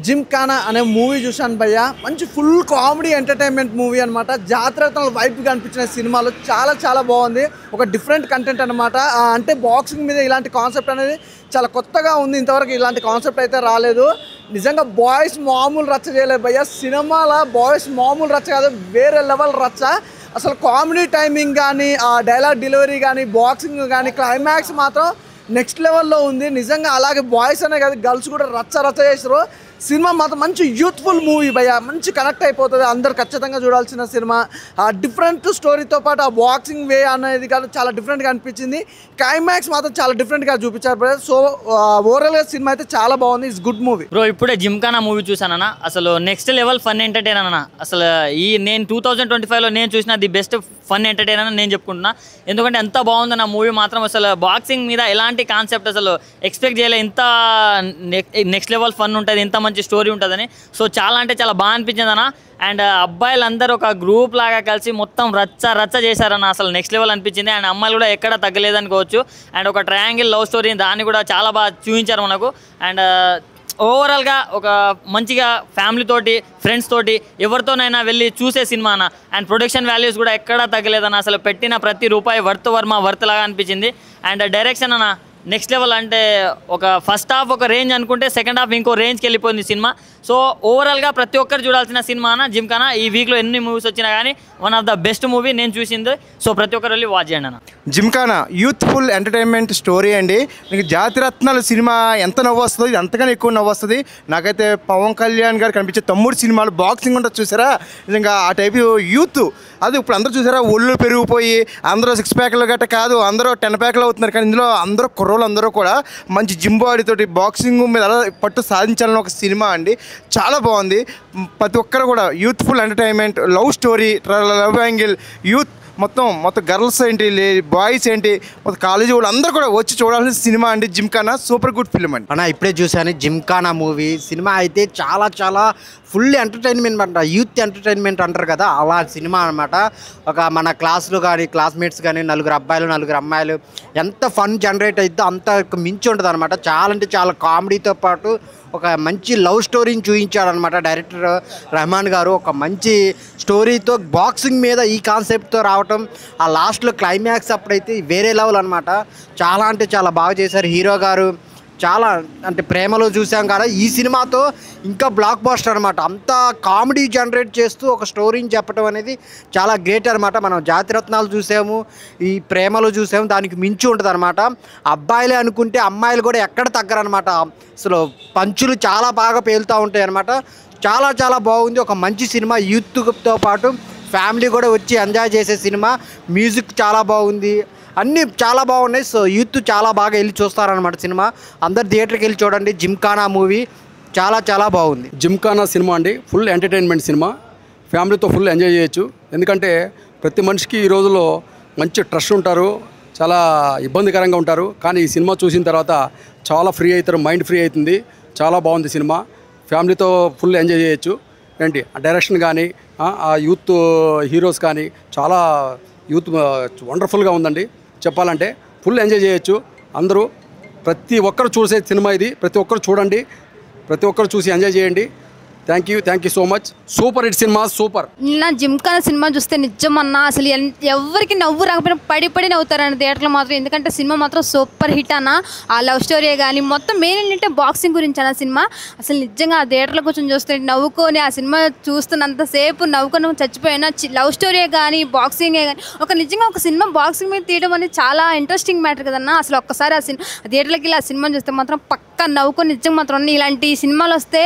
జిమ్ఖానా అనే మూవీ చూశాను భయ్య. మంచి ఫుల్ కామెడీ ఎంటర్టైన్మెంట్ మూవీ అనమాట. జాతరత్నాల వైపు కనిపించిన సినిమాలో చాలా చాలా బాగుంది. ఒక డిఫరెంట్ కంటెంట్ అనమాట. అంటే బాక్సింగ్ మీద ఇలాంటి కాన్సెప్ట్ అనేది చాలా కొత్తగా ఉంది. ఇంతవరకు ఇలాంటి కాన్సెప్ట్ అయితే రాలేదు. నిజంగా బాయ్స్ మామూలు రచ్చ చేయలేదు భయ్య. సినిమాలో బాయ్స్ మామూలు రచ్చ కాదు, వేరే లెవెల్ రచ్చ. అసలు కామెడీ టైమింగ్ కానీ, ఆ డైలాగ్ డెలివరీ కానీ, బాక్సింగ్ కానీ, క్లైమాక్స్ మాత్రం నెక్స్ట్ లెవెల్లో ఉంది నిజంగా. అలాగే బాయ్స్ అనే కాదు, గర్ల్స్ కూడా రచ్చ రచ్చ చేస్తారు. సినిమా మాత్రం మంచి యూత్ఫుల్ మూవీ భయ్య. మంచి కనెక్ట్ అయిపోతుంది, అందరు ఖచ్చితంగా చూడాల్సిన సినిమా. ఆ డిఫరెంట్ స్టోరీతో పాటు ఆ బాక్సింగ్ వే అనేది కానీ చాలా డిఫరెంట్గా అనిపించింది. క్లైమాక్స్ మాత్రం చాలా డిఫరెంట్గా చూపించారు భయ్య. సో ఓవరాల్గా సినిమా అయితే చాలా బాగుంది. It's good movie bro. ఇప్పుడే జిమ్ఖానా మూవీ చూసానన్నా, అసలు నెక్స్ట్ లెవెల్ ఫన్ ఎంటర్టైన్ అన్న. అసలు నేను 2025లో నేను చూసిన ది బెస్ట్ ఫన్ ఎంటర్టైన్ అని నేను చెప్పుకుంటున్నా. ఎందుకంటే ఎంత బాగుంది నా మూవీ మాత్రం. అసలు బాక్సింగ్ మీద ఎలాంటి కాన్సెప్ట్ అసలు ఎక్స్పెక్ట్ చేయలే. ఇంత నెక్స్ట్ లెవెల్ ఫన్ ఉంటుంది, ఇంత మంచి స్టోరీ ఉంటుందని. సో చాలా అంటే చాలా బాగా అనిపించింది అన్న. అండ్ అబ్బాయిలందరూ ఒక గ్రూప్ లాగా కలిసి మొత్తం రచ్చ రచ్చ చేశారన్న. అసలు నెక్స్ట్ లెవెల్ అనిపించింది. అండ్ అమ్మాయిలు కూడా ఎక్కడ తగ్గలేదనుకోవచ్చు. అండ్ ఒక ట్రయాంగిల్ లవ్ స్టోరీ దాన్ని కూడా చాలా బాగా చూపించారు మనకు. అండ్ ఓవరాల్గా ఒక మంచిగా ఫ్యామిలీ తోటి, ఫ్రెండ్స్ తోటి, ఎవరితోనైనా వెళ్ళి చూసే సినిమా అన్న. అండ్ ప్రొడక్షన్ వాల్యూస్ కూడా ఎక్కడా తగ్గలేదన్న. అసలు పెట్టిన ప్రతి రూపాయి వర్త్ లాగా అనిపించింది. అండ్ డైరెక్షన్ అన్న నెక్స్ట్ లెవెల్. అంటే ఒక ఫస్ట్ హాఫ్ ఒక రేంజ్ అనుకుంటే సెకండ్ హాఫ్ ఇంకో రేంజ్కి వెళ్ళిపోయింది సినిమా. సో ఓవరాల్గా ప్రతి ఒక్కరు చూడాల్సిన సినిమా అన్న జిమ్ఖానా. ఈ వీక్లో ఎన్ని మూవీస్ వచ్చినా కానీ one of the best movie నేను చూసింది. సో ప్రతి ఒక్కరు వెళ్ళి వాచ్ చేయండి అన్న. జిమ్ఖానా యూత్ఫుల్ ఎంటర్టైన్మెంట్ స్టోరీ అండి. మీకు జాతిరత్నాలు సినిమా ఎంత నవ్వు వస్తుంది, ఇది అంతగానే ఎక్కువ నవ్వు వస్తుంది. నాకైతే పవన్ కళ్యాణ్ గారు కనిపించే తమ్ముడు సినిమాలు బాక్సింగ్ ఉంటుంది చూసారా, నిజంగా ఆ టైప్ యూత్. అది ఇప్పుడు అందరూ చూసారా, ఒళ్ళు పెరిగిపోయి అందరూ 6 ప్యాక్లు గట్ట కాదు, అందరూ 10 ప్యాక్లు అవుతున్నారు. కానీ ఇందులో అందరూ కుర్రోళ్ళు అందరూ కూడా మంచి జిమ్ బాడీతోటి బాక్సింగ్ మీద అలా పట్టు సాధించాలని ఒక సినిమా అండి. చాలా బాగుంది. ప్రతి ఒక్కరు కూడా youthful entertainment, love story, love angle, youth మొత్తం గర్ల్స్ ఏంటి, బాయ్స్ ఏంటి, మొత్తం కాలేజీ వాళ్ళు అందరూ కూడా వచ్చి చూడాల్సిన సినిమా అండి జిమ్ఖానా. సూపర్ గుడ్ ఫిల్మ్ అండి. అన్న ఇప్పుడే చూశాను జిమ్ఖానా మూవీ. సినిమా అయితే చాలా చాలా ఫుల్ ఎంటర్టైన్మెంట్ అంట. యూత్ ఎంటర్టైన్మెంట్ అంటారు కదా, అలా సినిమా అనమాట. ఒక మన క్లాస్లో కానీ, క్లాస్మేట్స్ కానీ, 4 అబ్బాయిలు 4 అమ్మాయిలు ఎంత ఫన్ జనరేట్ అవుతుందో అంత మించి ఉంటుంది అనమాట. చాలా అంటే చాలా కామెడీతో పాటు ఒక మంచి లవ్ స్టోరీని చూపించాడనమాట డైరెక్టర్ రెహమాన్ గారు. ఒక మంచి స్టోరీతో బాక్సింగ్ మీద ఈ కాన్సెప్ట్తో రావటం, ఆ లాస్ట్లో క్లైమాక్స్ అప్పుడైతే వేరే లెవెల్ అనమాట. చాలా అంటే చాలా బాగా చేశారు హీరో గారు. చాలా అంటే ప్రేమలో చూసాం కదా, ఈ సినిమాతో ఇంకా బ్లాక్ బాస్టర్ అనమాట. అంత కామెడీ జనరేట్ చేస్తూ ఒక స్టోరీని చెప్పడం అనేది చాలా గ్రేట్ అనమాట. మనం జాతిరత్నాలు చూసాము, ఈ ప్రేమలో చూసాము, దానికి మించి ఉంటుంది అనమాట. అబ్బాయిలే అనుకుంటే అమ్మాయిలు కూడా ఎక్కడ తగ్గరనమాట. అసలు పంచులు చాలా బాగా పేలుతూ ఉంటాయి అనమాట. చాలా చాలా బాగుంది. ఒక మంచి సినిమా, యూత్తో పాటు ఫ్యామిలీ కూడా వచ్చి ఎంజాయ్ చేసే సినిమా. మ్యూజిక్ చాలా బాగుంది, అన్నీ చాలా బాగున్నాయి. సో యూత్ చాలా బాగా వెళ్ళి చూస్తారనమాట సినిమా. అందరు థియేటర్కి వెళ్ళి చూడండి జిమ్ఖానా మూవీ. చాలా చాలా బాగుంది. జిమ్ఖానా సినిమా అండి ఫుల్ ఎంటర్టైన్మెంట్ సినిమా. ఫ్యామిలీతో ఫుల్ ఎంజాయ్ చేయొచ్చు. ఎందుకంటే ప్రతి మనిషికి ఈ రోజుల్లో మంచి ట్రస్ట్ ఉంటారు, చాలా ఇబ్బందికరంగా ఉంటారు. కానీ ఈ సినిమా చూసిన తర్వాత చాలా ఫ్రీ అవుతారు, మైండ్ ఫ్రీ అవుతుంది. చాలా బాగుంది సినిమా. ఫ్యామిలీతో ఫుల్ ఎంజాయ్ చేయొచ్చు. ఏంటి ఆ డైరెక్షన్ కానీ, ఆ యూత్ హీరోస్ కానీ చాలా యూత్ వండర్ఫుల్గా ఉందండి. చెప్పాలంటే ఫుల్ ఎంజాయ్ చేయొచ్చు అందరూ. ప్రతి ఒక్కరు చూసే సినిమా ఇది. ప్రతి ఒక్కరు చూడండి, ప్రతి ఒక్కరు చూసి ఎంజాయ్ చేయండి. Thank you so much. Super hit cinema, super. నా జిమ్ఖానా సినిమా చూస్తే నిజమన్నా అసలు ఎవరికి నవ్వు రాకపోయినా పడి నవ్వుతారన్న థియేటర్లో మాత్రం. ఎందుకంటే సినిమా మాత్రం సూపర్ హిట్ అన్న. ఆ లవ్ స్టోరీ కానీ మొత్తం మెయిన్ ఏంటంటే బాక్సింగ్ గురించి అన్న సినిమా. అసలు నిజంగా ఆ థియేటర్లో కూర్చొని చూస్తే నవ్వుకొని ఆ సినిమా చూస్తున్నంతసేపు నవ్వుకొని చచ్చిపోయినా. లవ్ స్టోరీ కానీ, బాక్సింగే కానీ, నిజంగా ఒక సినిమా బాక్సింగ్ మీద తీయడం అనేది చాలా ఇంట్రెస్టింగ్ మ్యాటర్ కదన్నా. అసలు ఒక్కసారి ఆ థియేటర్లోకి వెళ్ళి ఆ సినిమా చూస్తే మాత్రం పక్కా నవ్వుకొని నిజంగా మాత్రం ఇలాంటి సినిమాలు వస్తే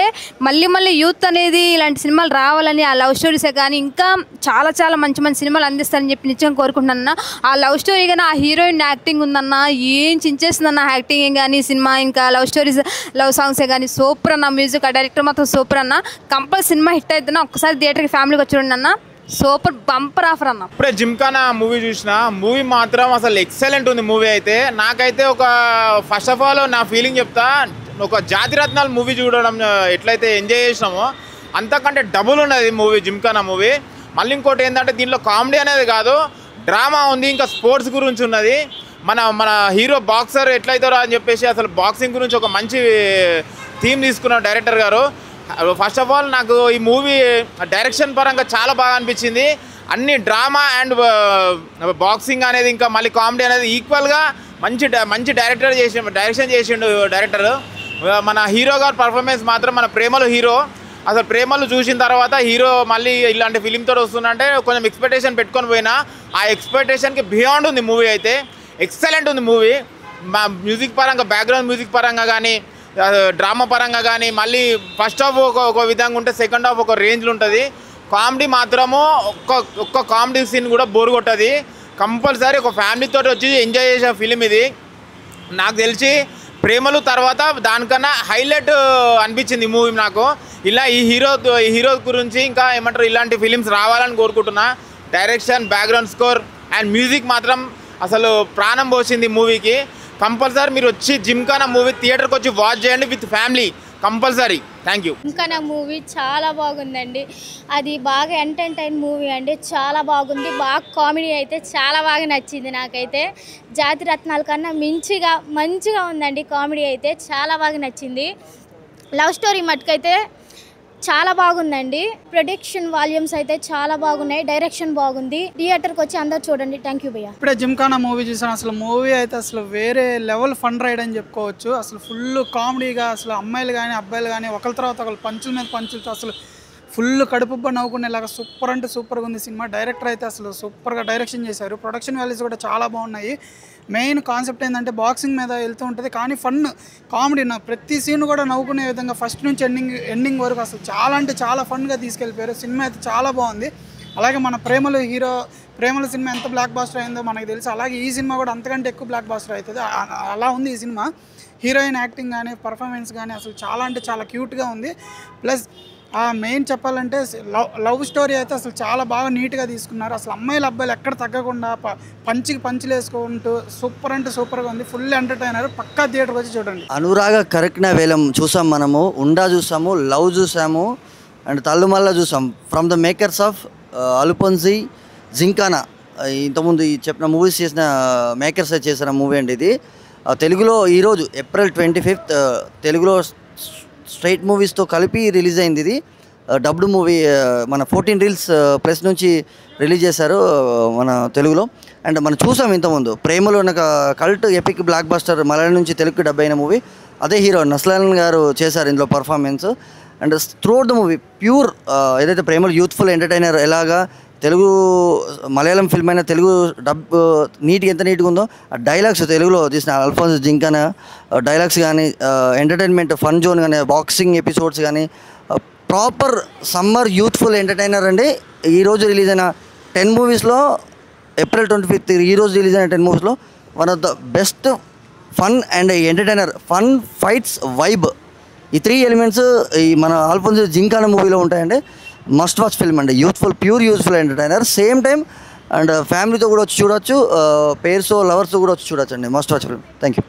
మళ్ళీ యూత్ అనేది ఇలాంటి సినిమాలు రావాలని, ఆ లవ్ స్టోరీసే కానీ ఇంకా చాలా చాలా మంచి మంచి సినిమాలు అందిస్తారని చెప్పి నిజంగా కోరుకుంటున్నాను. ఆ లవ్ స్టోరీ కానీ, ఆ హీరోయిన్ యాక్టింగ్ ఉందన్న, ఏం చించేస్తుందన్న యాక్టింగ్ కానీ, సినిమా ఇంకా లవ్ స్టోరీస్, లవ్ సాంగ్సే కానీ సూపర్ అన్న. మ్యూజిక్, ఆ డైరెక్టర్ మాత్రం సూపర్ అన్న. కంపల్సరీ సినిమా హిట్ అవుతున్నా. ఒక్కసారి థియేటర్కి ఫ్యామిలీకి వచ్చి చూడండి అన్న. సూపర్ బంపర్ ఆఫర్ అన్న. ఇప్పుడే జిమ్ఖానా మూవీ చూసిన. మూవీ మాత్రం అసలు ఎక్సలెంట్ ఉంది మూవీ అయితే. నాకైతే ఒక ఫస్ట్ ఆఫ్ ఆల్ నా ఫీలింగ్ చెప్తా, ఒక జాతిరత్నాలు మూవీ చూడడం ఎట్లయితే ఎంజాయ్ చేసినామో అంతకంటే డబుల్ ఉన్నది మూవీ జిమ్ఖానా మూవీ. మళ్ళీ ఇంకోటి ఏంటంటే దీంట్లో కామెడీ అనేది కాదు, డ్రామా ఉంది, ఇంకా స్పోర్ట్స్ గురించి ఉన్నది. మన హీరో బాక్సర్ ఎట్లయితారో అని చెప్పేసి అసలు బాక్సింగ్ గురించి ఒక మంచి థీమ్ తీసుకున్న డైరెక్టర్ గారు. ఫస్ట్ ఆఫ్ ఆల్ నాకు ఈ మూవీ డైరెక్షన్ పరంగా చాలా బాగా అనిపించింది. అన్ని డ్రామా అండ్ బాక్సింగ్ అనేది ఇంకా మళ్ళీ కామెడీ అనేది ఈక్వల్గా మంచి డైరెక్షన్ చేసిండు డైరెక్టర్. మన హీరో గారు పర్ఫార్మెన్స్ మాత్రం మన ప్రేమలు హీరో. అసలు ప్రేమలు చూసిన తర్వాత హీరో మళ్ళీ ఇలాంటి ఫిలింతో వస్తుందంటే కొంచెం ఎక్స్పెక్టేషన్ పెట్టుకొని పోయినా ఆ ఎక్స్పెక్టేషన్కి బియాండ్ ఉంది మూవీ. అయితే ఎక్సలెంట్ ఉంది మూవీ. మ్యూజిక్ పరంగా, బ్యాక్గ్రౌండ్ మ్యూజిక్ పరంగా కానీ, డ్రామా పరంగా కానీ, మళ్ళీ ఫస్ట్ హాఫ్ ఒక విధంగా ఉంటే సెకండ్ హాఫ్ ఒక రేంజ్లో ఉంటుంది. కామెడీ మాత్రము ఒక్క కామెడీ సీన్ కూడా బోర్ కొట్టది. కంపల్సరీ ఒక ఫ్యామిలీతో వచ్చి ఎంజాయ్ చేసే ఫిలిం ఇది. నాకు తెలిసి ప్రేమలు తర్వాత దానికన్నా హైలైట్ అనిపించింది ఈ మూవీ నాకు. ఇలా ఈ హీరో గురించి ఇంకా ఏమంటారు ఇలాంటి ఫిలిమ్స్ రావాలని కోరుకుంటున్నా. Direction, background score and music మాత్రం అసలు ప్రాణం పోసింది మూవీకి. కంపల్సరీ మీరు వచ్చి జిమ్ఖానా మూవీ థియేటర్కి వచ్చి వాచ్ చేయండి with family compulsory. Thank you. Gymkhana movie చాలా బాగుందండి. అది బాగా ఎంటర్టైన్ మూవీ అండి, చాలా బాగుంది. బాగా కామెడీ అయితే చాలా బాగా నచ్చింది నాకైతే. జాతిరత్నాల కన్నా మంచిగా ఉందండి. కామెడీ అయితే చాలా బాగా నచ్చింది. లవ్ స్టోరీ మటుకైతే చాలా బాగుందండి. ప్రొడక్షన్ వాల్యూమ్స్ అయితే చాలా బాగున్నాయి. డైరెక్షన్ బాగుంది. థియేటర్కి వచ్చి అందరు చూడండి. థ్యాంక్ యూ భయ్యా. ఇప్పుడే జిమ్ఖానా మూవీ చూసాను. అసలు మూవీ అయితే అసలు వేరే లెవెల్ ఫన్ రైడ్ అని చెప్పుకోవచ్చు. అసలు ఫుల్ కామెడీగా, అసలు అమ్మాయిలు కానీ అబ్బాయిలు కానీ ఒకరి తర్వాత ఒకరు పంచుల మీద పంచులతో అసలు ఫుల్ కడుపుబ్బ నవ్వుకునేలాగా సూపర్ అంటే సూపర్గా ఉంది సినిమా. డైరెక్టర్ అయితే అసలు సూపర్గా డైరెక్షన్ చేశారు. ప్రొడక్షన్ వాల్యూస్ కూడా చాలా బాగున్నాయి. మెయిన్ కాన్సెప్ట్ ఏంటంటే బాక్సింగ్ మీద వెళ్తూ ఉంటుంది, కానీ ఫన్ కామెడీ ప్రతి సీన్ కూడా నవ్వుకునే విధంగా ఫస్ట్ నుంచి ఎండింగ్ వరకు అసలు చాలా అంటే చాలా ఫన్గా తీసుకెళ్ళిపోయారు. సినిమా అయితే చాలా బాగుంది. అలాగే మన ప్రేమల సినిమా ఎంత బ్లాక్ బాస్టర్ అయిందో మనకు తెలుసు. అలాగే ఈ సినిమా కూడా అంతకంటే ఎక్కువ బ్లాక్ బాస్టర్ అవుతుంది. అలా ఉంది ఈ సినిమా. హీరోయిన్ యాక్టింగ్ కానీ, పర్ఫార్మెన్స్ కానీ అసలు చాలా అంటే చాలా క్యూట్గా ఉంది. ప్లస్ మెయిన్ చెప్పాలంటే లవ్ స్టోరీ అయితే అసలు చాలా బాగా నీట్గా తీసుకున్నారు. అసలు అమ్మాయిలు అబ్బాయిలు ఎక్కడ తగ్గకుండా పంచులు వేసుకుంటూ సూపర్ అంటే సూపర్గా ఉంది. Full entertainer. పక్కా థియేటర్కి వచ్చి చూడండి. అనురాగ కరెక్ట్న వేలం చూసాం మనము, ఉండా చూసాము, లవ్ చూసాము అండ్ తల్లుమల్ల చూసాం. From the makers of Alappuzha, Gymkhana. ఇంతకుముందు చెప్పిన మూవీస్ చేసిన మేకర్స్ చేసిన మూవీ అండి ఇది. తెలుగులో ఈరోజు April 25th తెలుగులో స్ట్రైట్ మూవీస్తో కలిపి రిలీజ్ అయింది. ఇది డబ్డ్ మూవీ. మన 14 Reels ప్రెస్ నుంచి రిలీజ్ చేశారు మన తెలుగులో. అండ్ మనం చూసాం ఇంతకుముందు ప్రేమలో ఒక cult epic block buster Malayalam నుంచి తెలుగుకి డబ్ అయిన మూవీ. అదే హీరో నస్లాన్ గారు చేశారు ఇందులో performance. And throughout the movie pure ఏదైతే ప్రేమలో యూత్ఫుల్ ఎంటర్టైనర్ ఎలాగా తెలుగు మలయాళం ఫిల్మ్ అయినా తెలుగు డబ్ ఎంత నీట్గా ఉందో ఆ డైలాగ్స్ తెలుగులో తీసిన అల్ఫోన్స్ జింకానా డైలాగ్స్ కానీ, ఎంటర్టైన్మెంట్ ఫన్ జోన్ కానీ, బాక్సింగ్ ఎపిసోడ్స్ కానీ ప్రాపర్ సమ్మర్ యూత్ఫుల్ ఎంటర్టైనర్ అండి. ఈరోజు రిలీజ్ అయిన 10 మూవీస్లో April 25th ఈరోజు రిలీజ్ అయిన 10 మూవీస్లో one of the best fun and entertainer. Fun, fights, vibe, ఈ 3 ఎలిమెంట్స్ ఈ మన అల్ఫోన్స్ జింకానా మూవీలో ఉంటాయండి. మస్ట్ వాచ్ ఫిల్మ్ అండి. Pure youthful entertainer. Same time and ఫ్యామిలీతో కూడా వచ్చి చూడొచ్చు, పేర్స్ లవర్స్తో కూడా వచ్చి చూడొచ్చు అండి. Must watch film. Thank you.